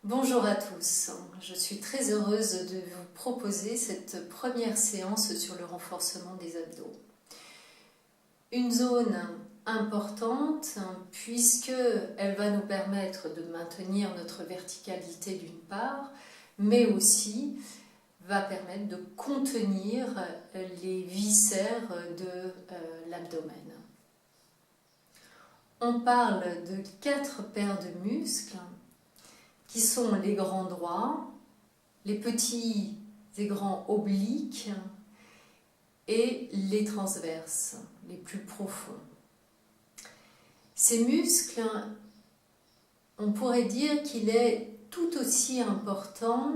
Bonjour à tous, je suis très heureuse de vous proposer cette première séance sur le renforcement des abdos. Une zone importante puisqu'elle va nous permettre de maintenir notre verticalité d'une part, mais aussi va permettre de contenir les viscères de l'abdomen. On parle de 4 paires de muscles qui sont les grands droits, les petits et grands obliques et les transverses, les plus profonds. Ces muscles, on pourrait dire qu'il est tout aussi important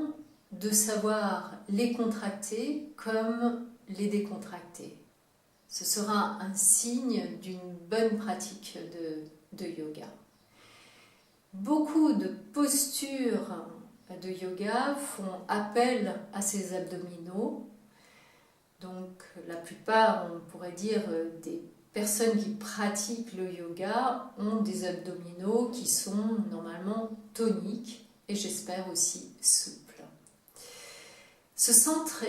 de savoir les contracter comme les décontracter. Ce sera un signe d'une bonne pratique de yoga. Beaucoup de postures de yoga font appel à ces abdominaux. Donc la plupart, on pourrait dire, des personnes qui pratiquent le yoga ont des abdominaux qui sont normalement toniques et j'espère aussi souples. Ce centre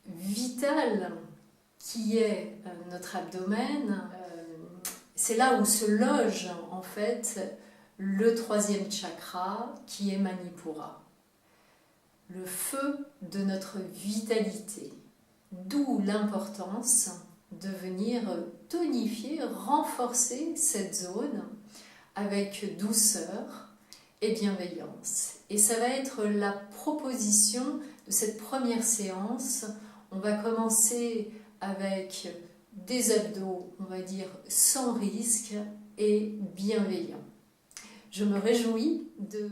vital qui est notre abdomen, c'est là où se loge en fait le 3e chakra qui est Manipura, le feu de notre vitalité, d'où l'importance de venir tonifier, renforcer cette zone avec douceur et bienveillance. Et ça va être la proposition de cette première séance. On va commencer avec des abdos, on va dire, sans risque et bienveillants. Je me réjouis de...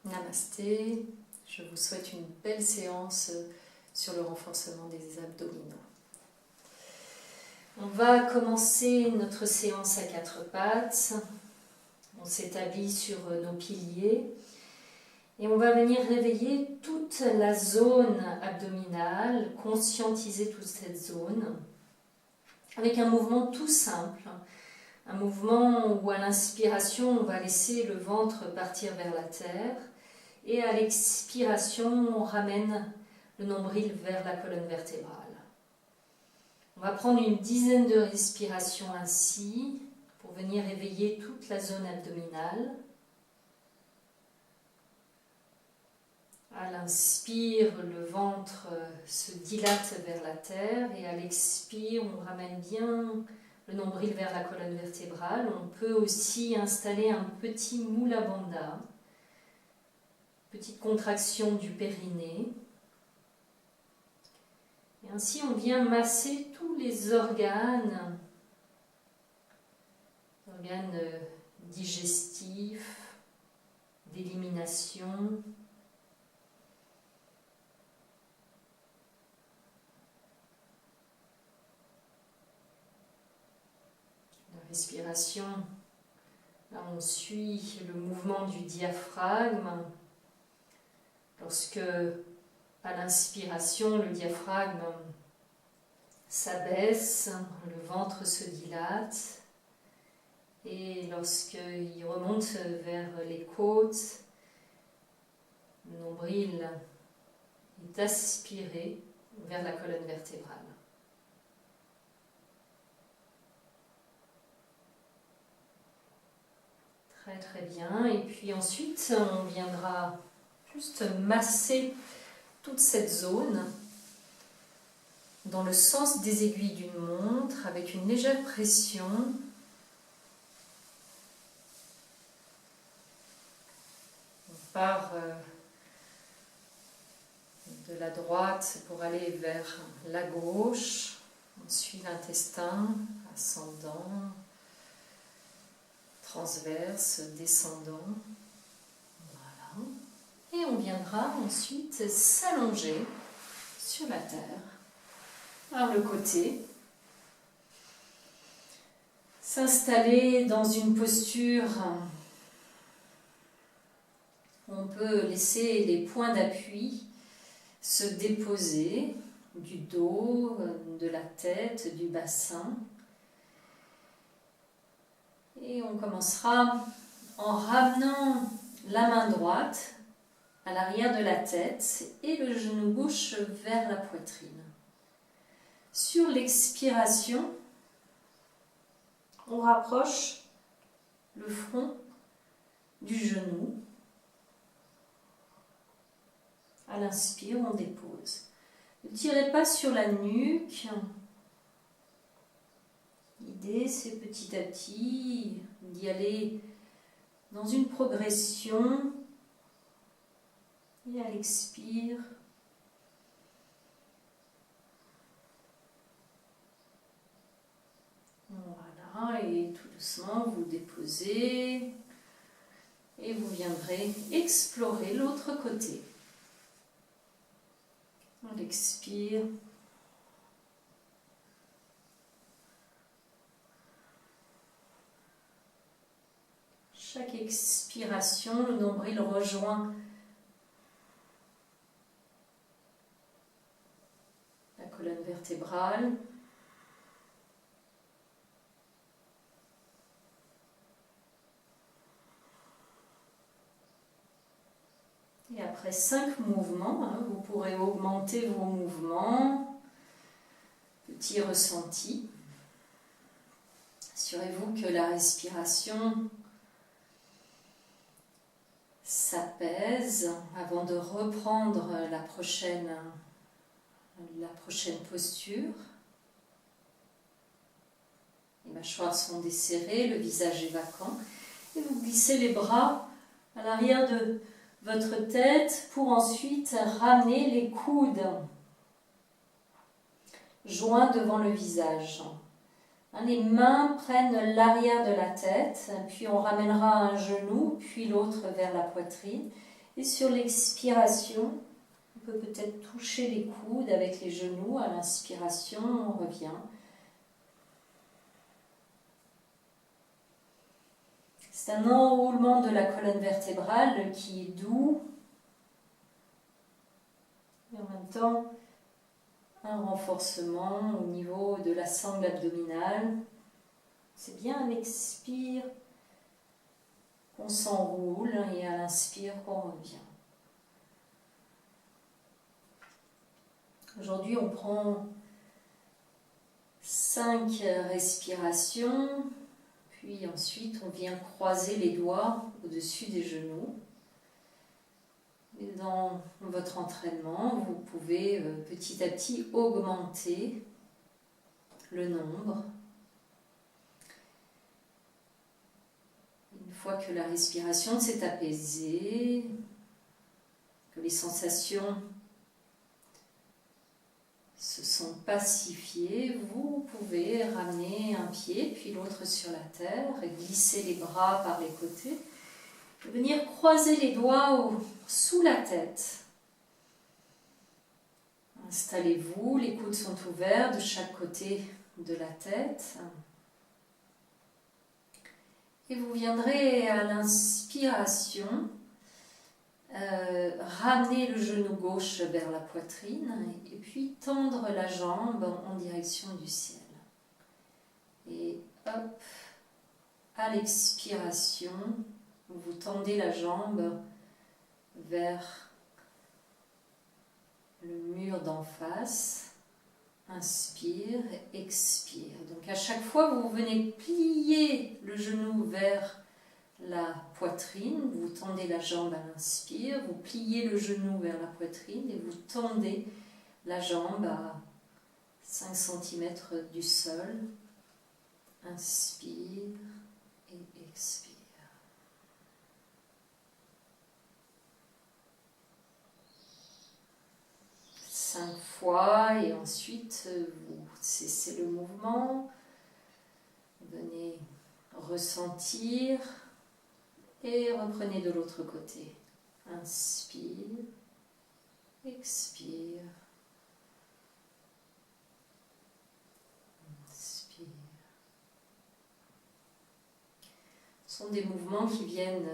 Namasté, je vous souhaite une belle séance sur le renforcement des abdominaux. On va commencer notre séance à 4 pattes. On s'établit sur nos piliers et on va venir réveiller toute la zone abdominale, conscientiser toute cette zone avec un mouvement tout simple. Un mouvement où à l'inspiration, on va laisser le ventre partir vers la terre et à l'expiration, on ramène le nombril vers la colonne vertébrale. On va prendre une dizaine de respirations ainsi pour venir éveiller toute la zone abdominale. À l'inspire, le ventre se dilate vers la terre et à l'expire, on ramène bien le nombril vers la colonne vertébrale. On peut aussi installer un petit Mula Bandha, petite contraction du périnée. Et ainsi, on vient masser tous les organes digestifs, d'élimination. Respiration, là on suit le mouvement du diaphragme. Lorsque, à l'inspiration, le diaphragme s'abaisse, le ventre se dilate. Et lorsqu'il remonte vers les côtes, le nombril est aspiré vers la colonne vertébrale. Très très bien. Et puis ensuite, on viendra juste masser toute cette zone dans le sens des aiguilles d'une montre avec une légère pression. On part de la droite pour aller vers la gauche. On suit l'intestin ascendant, transverse, descendant. Voilà. Et on viendra ensuite s'allonger sur la terre, par le côté. S'installer dans une posture où on peut laisser les points d'appui se déposer du dos, de la tête, du bassin. Et on commencera en ramenant la main droite à l'arrière de la tête et le genou gauche vers la poitrine. Sur l'expiration, on rapproche le front du genou. À l'inspire, on dépose. Ne tirez pas sur la nuque. L'idée, c'est petit à petit d'y aller dans une progression. Et à l'expire, voilà, et tout doucement, vous déposez et vous viendrez explorer l'autre côté. On expire. Chaque expiration, le nombril rejoint la colonne vertébrale. Et après 5 mouvements, vous pourrez augmenter vos mouvements. Petit ressenti. Assurez-vous que la respiration s'apaise avant de reprendre la prochaine posture. Les mâchoires sont desserrées, le visage est vacant. Et vous glissez les bras à l'arrière de votre tête pour ensuite ramener les coudes joints devant le visage. Les mains prennent l'arrière de la tête, puis on ramènera un genou, puis l'autre vers la poitrine. Et sur l'expiration, on peut peut-être toucher les coudes avec les genoux. À l'inspiration, on revient. C'est un enroulement de la colonne vertébrale qui est doux. Et en même temps, un renforcement au niveau de la sangle abdominale. C'est bien à l'expire qu'on s'enroule et à l'inspire qu'on revient. Aujourd'hui, on prend 5 respirations, puis ensuite on vient croiser les doigts au-dessus des genoux. Et dans votre entraînement, vous pouvez petit à petit augmenter le nombre. Une fois que la respiration s'est apaisée, que les sensations se sont pacifiées, vous pouvez ramener un pied puis l'autre sur la terre et glisser les bras par les côtés. Venir croiser les doigts sous la tête. Installez-vous, les coudes sont ouverts de chaque côté de la tête. Et vous viendrez à l'inspiration ramener le genou gauche vers la poitrine et puis tendre la jambe en direction du ciel. Et hop, à l'expiration, vous tendez la jambe vers le mur d'en face. Inspire, expire. Donc à chaque fois, vous venez plier le genou vers la poitrine, vous tendez la jambe à l'inspire, vous pliez le genou vers la poitrine et vous tendez la jambe à 5 cm du sol. Inspire et expire. 5 fois et ensuite vous cessez le mouvement. Venez ressentir et reprenez de l'autre côté. Inspire, expire, inspire. Ce sont des mouvements qui viennent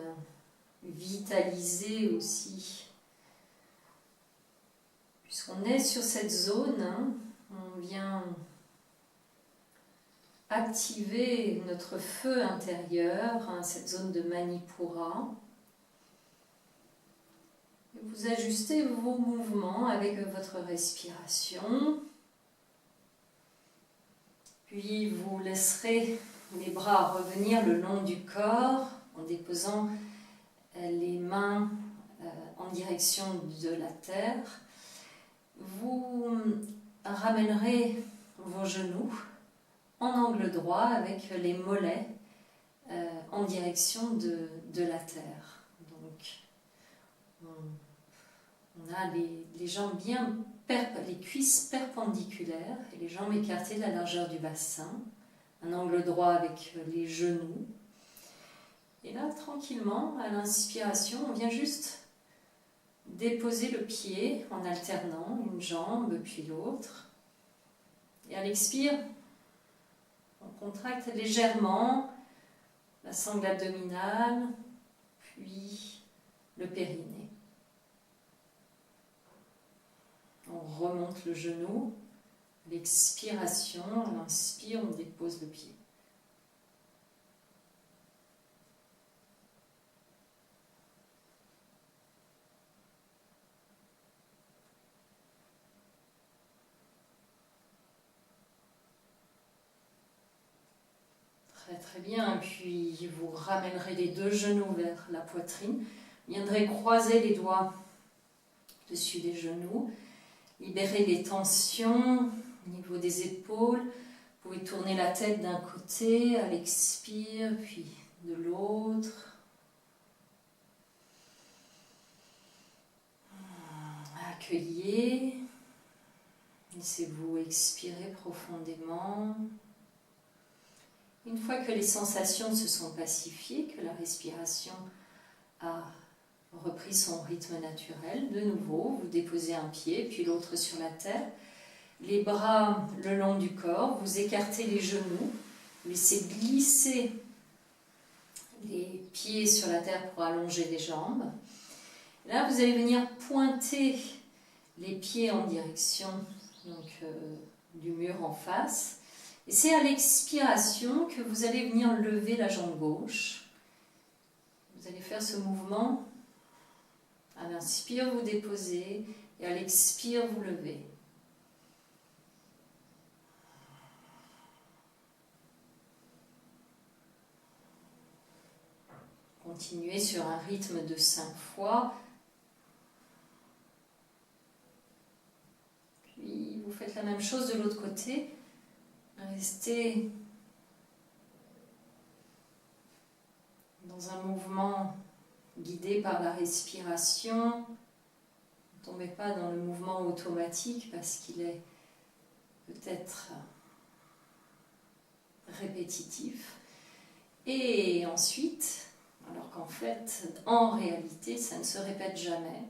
vitaliser aussi. Puisqu'on est sur cette zone, on vient activer notre feu intérieur, hein, cette zone de Manipura. Vous ajustez vos mouvements avec votre respiration. Puis vous laisserez les bras revenir le long du corps en déposant les mains en direction de la terre. Vous ramènerez vos genoux en angle droit avec les mollets en direction de la terre. Donc, on a les jambes bien, les cuisses perpendiculaires et les jambes écartées de la largeur du bassin. Un angle droit avec les genoux. Et là, tranquillement, à l'inspiration, on vient juste déposer le pied en alternant une jambe puis l'autre. Et à l'expire, on contracte légèrement la sangle abdominale, puis le périnée. On remonte le genou. L'expiration, à l'inspire, on dépose le pied. Très bien, puis vous ramènerez les deux genoux vers la poitrine, viendrez croiser les doigts dessus des genoux, libérer les tensions au niveau des épaules, vous pouvez tourner la tête d'un côté à l'expire, puis de l'autre. Accueillez, laissez-vous expirer profondément. Une fois que les sensations se sont pacifiées, que la respiration a repris son rythme naturel, de nouveau, vous déposez un pied, puis l'autre sur la terre. Les bras le long du corps, vous écartez les genoux, laissez glisser les pieds sur la terre pour allonger les jambes. Là, vous allez venir pointer les pieds en direction du mur en face. Et c'est à l'expiration que vous allez venir lever la jambe gauche. Vous allez faire ce mouvement. À l'inspire, vous déposez, et à l'expire, vous levez. Continuez sur un rythme de 5 fois. Puis vous faites la même chose de l'autre côté. Restez dans un mouvement guidé par la respiration. Ne tombez pas dans le mouvement automatique parce qu'il est peut-être répétitif. Et ensuite, alors qu'en fait, en réalité, ça ne se répète jamais.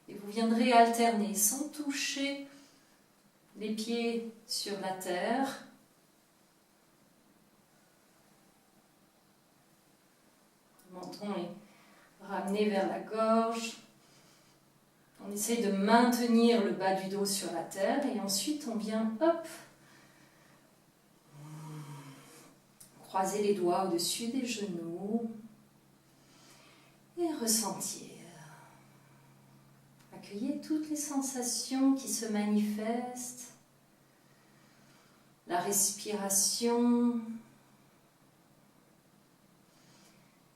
Et vous viendrez alterner sans toucher les pieds sur la terre. Le menton est ramené vers la gorge. On essaye de maintenir le bas du dos sur la terre et ensuite on vient, hop, croiser les doigts au-dessus des genoux et ressentir. Accueillez toutes les sensations qui se manifestent, la respiration.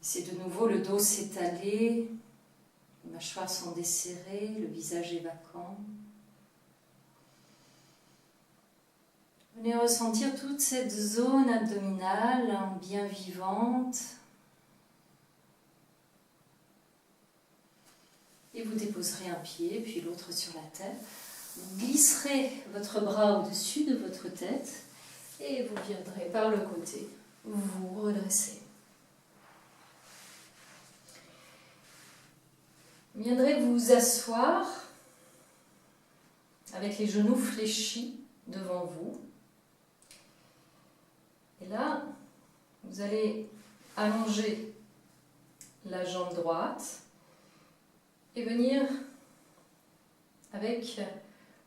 C'est de nouveau le dos s'étaler, les mâchoires sont desserrées, le visage est vacant. Venez ressentir toute cette zone abdominale bien vivante. Et vous déposerez un pied, puis l'autre sur la terre. Vous glisserez votre bras au-dessus de votre tête et vous viendrez par le côté vous redresser. Vous viendrez vous asseoir avec les genoux fléchis devant vous. Et là, vous allez allonger la jambe droite et venir avec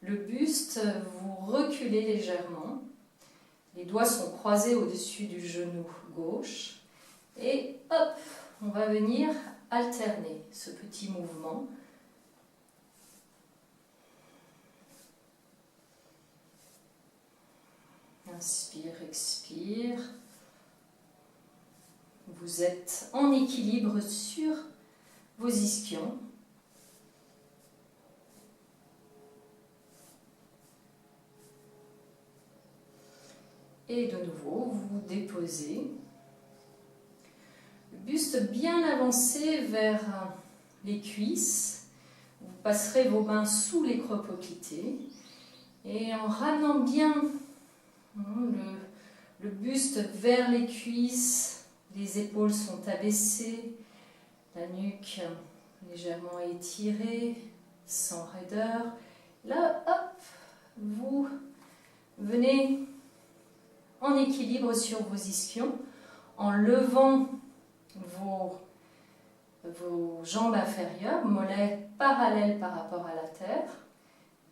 le buste, vous reculez légèrement. Les doigts sont croisés au-dessus du genou gauche. Et hop, on va venir alterner ce petit mouvement. Inspire, expire. Vous êtes en équilibre sur vos ischions. Et de nouveau, vous déposez. Le buste bien avancé vers les cuisses. Vous passerez vos mains sous les cropoplités. Et en ramenant bien le buste vers les cuisses, les épaules sont abaissées, la nuque légèrement étirée, sans raideur. Là, hop, vous venez en équilibre sur vos ischions, en levant vos jambes inférieures, mollets parallèles par rapport à la terre.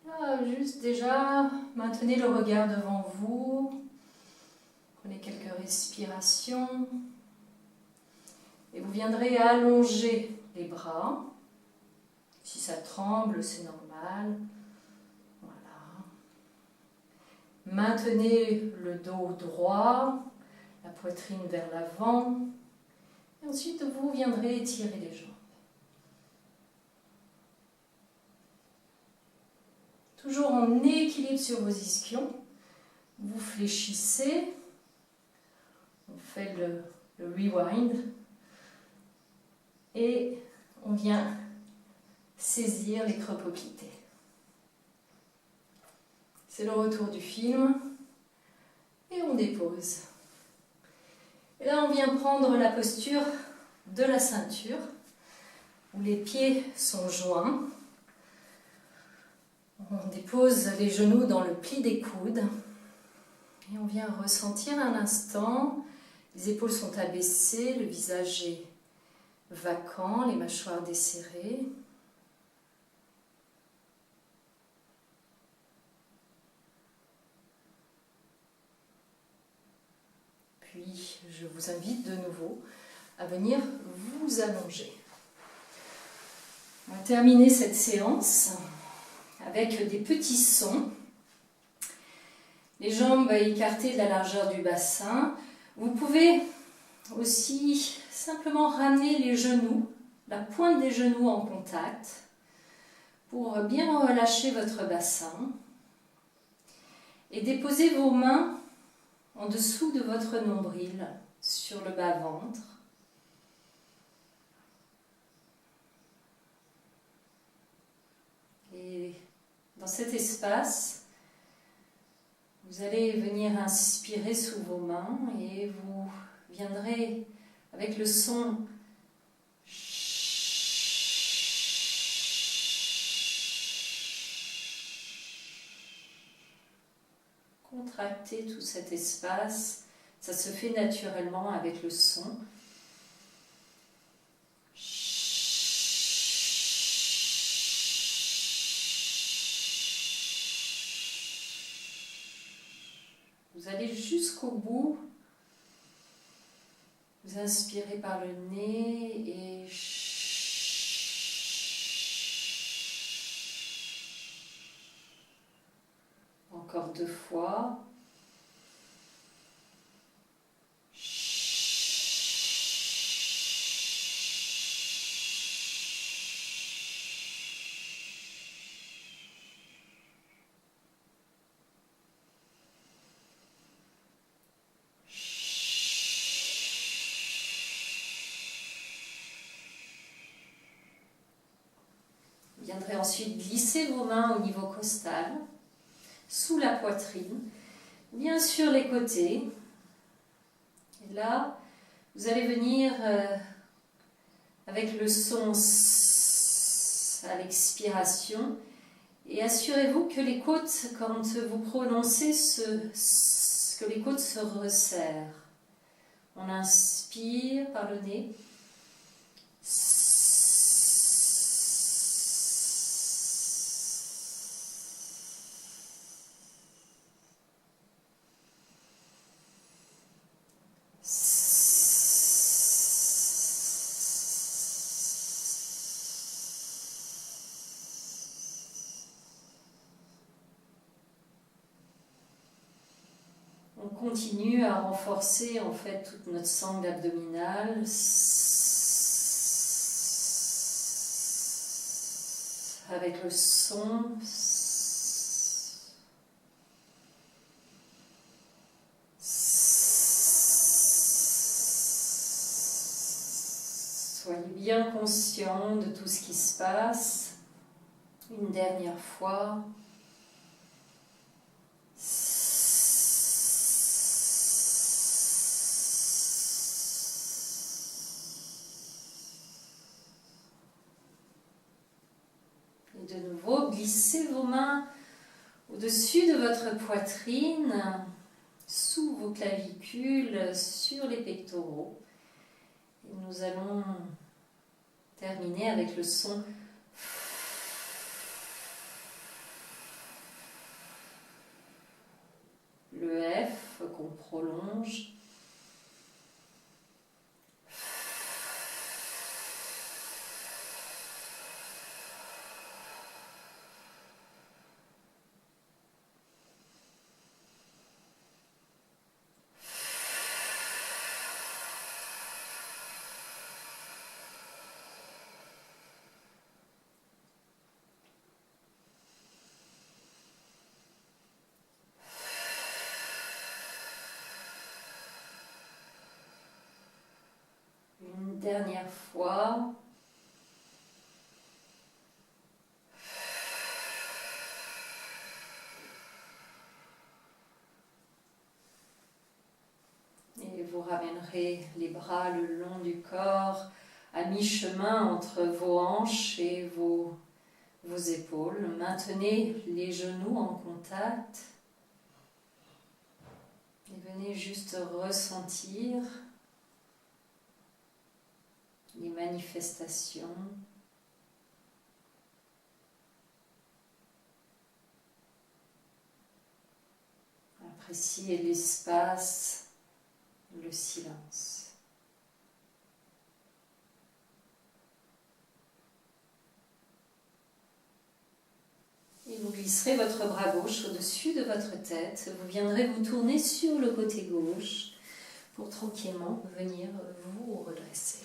Là, juste déjà, maintenez le regard devant vous, prenez quelques respirations, et vous viendrez allonger les bras. Si ça tremble, c'est normal. Maintenez le dos droit, la poitrine vers l'avant. Et ensuite, vous viendrez étirer les jambes. Toujours en équilibre sur vos ischions. Vous fléchissez. On fait le rewind. Et on vient saisir les cropoplités. C'est le retour du film. Et on dépose. Et là, on vient prendre la posture de la ceinture, où les pieds sont joints. On dépose les genoux dans le pli des coudes. Et on vient ressentir un instant. Les épaules sont abaissées, le visage est vacant, les mâchoires desserrées. Puis, je vous invite de nouveau à venir vous allonger. On va terminer cette séance avec des petits sons. Les jambes écartées de la largeur du bassin. Vous pouvez aussi simplement ramener les genoux, la pointe des genoux en contact, pour bien relâcher votre bassin. Et déposer vos mains en dessous de votre nombril, sur le bas-ventre. Et dans cet espace, vous allez venir inspirer sous vos mains et vous viendrez avec le son contracter tout cet espace. Ça se fait naturellement avec le son. Vous allez jusqu'au bout. Vous inspirez par le nez et encore 2 fois. Vous viendrez ensuite glisser vos mains au niveau costal, sous la poitrine, bien sur les côtés. Et là, vous allez venir avec le son à l'expiration et assurez-vous que les côtes, quand vous prononcez que les côtes se resserrent. On inspire par le nez. On continue à renforcer en fait toute notre sangle abdominale avec le son. Soyez bien conscient de tout ce qui se passe. Une dernière fois. Et de nouveau, glissez vos mains au-dessus de votre poitrine, sous vos clavicules, sur les pectoraux. Et nous allons terminer avec le son. Le F qu'on prolonge. Une dernière fois. Et vous ramènerez les bras le long du corps, à mi-chemin entre vos hanches et vos épaules. Maintenez les genoux en contact. Et venez juste ressentir les manifestations. Appréciez l'espace, le silence. Et vous glisserez votre bras gauche au-dessus de votre tête. Vous viendrez vous tourner sur le côté gauche pour tranquillement venir vous redresser.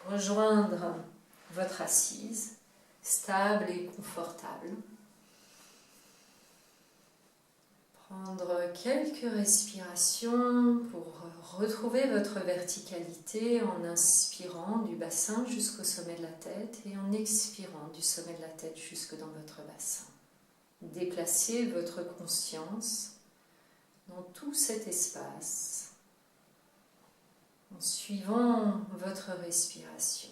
Rejoindre votre assise, stable et confortable. Prendre quelques respirations pour retrouver votre verticalité en inspirant du bassin jusqu'au sommet de la tête et en expirant du sommet de la tête jusque dans votre bassin. Déplacez votre conscience dans tout cet espace en suivant votre respiration.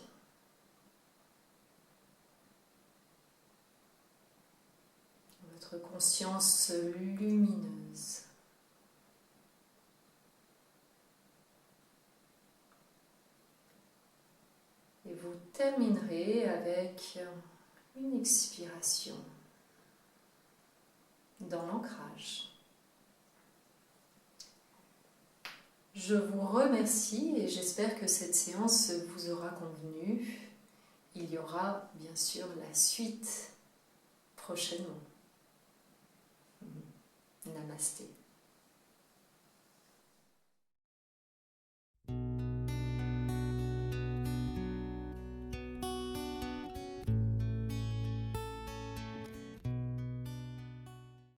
Votre conscience lumineuse. Et vous terminerez avec une expiration dans l'ancrage. Je vous remercie et j'espère que cette séance vous aura convenu. Il y aura bien sûr la suite prochainement. Namasté.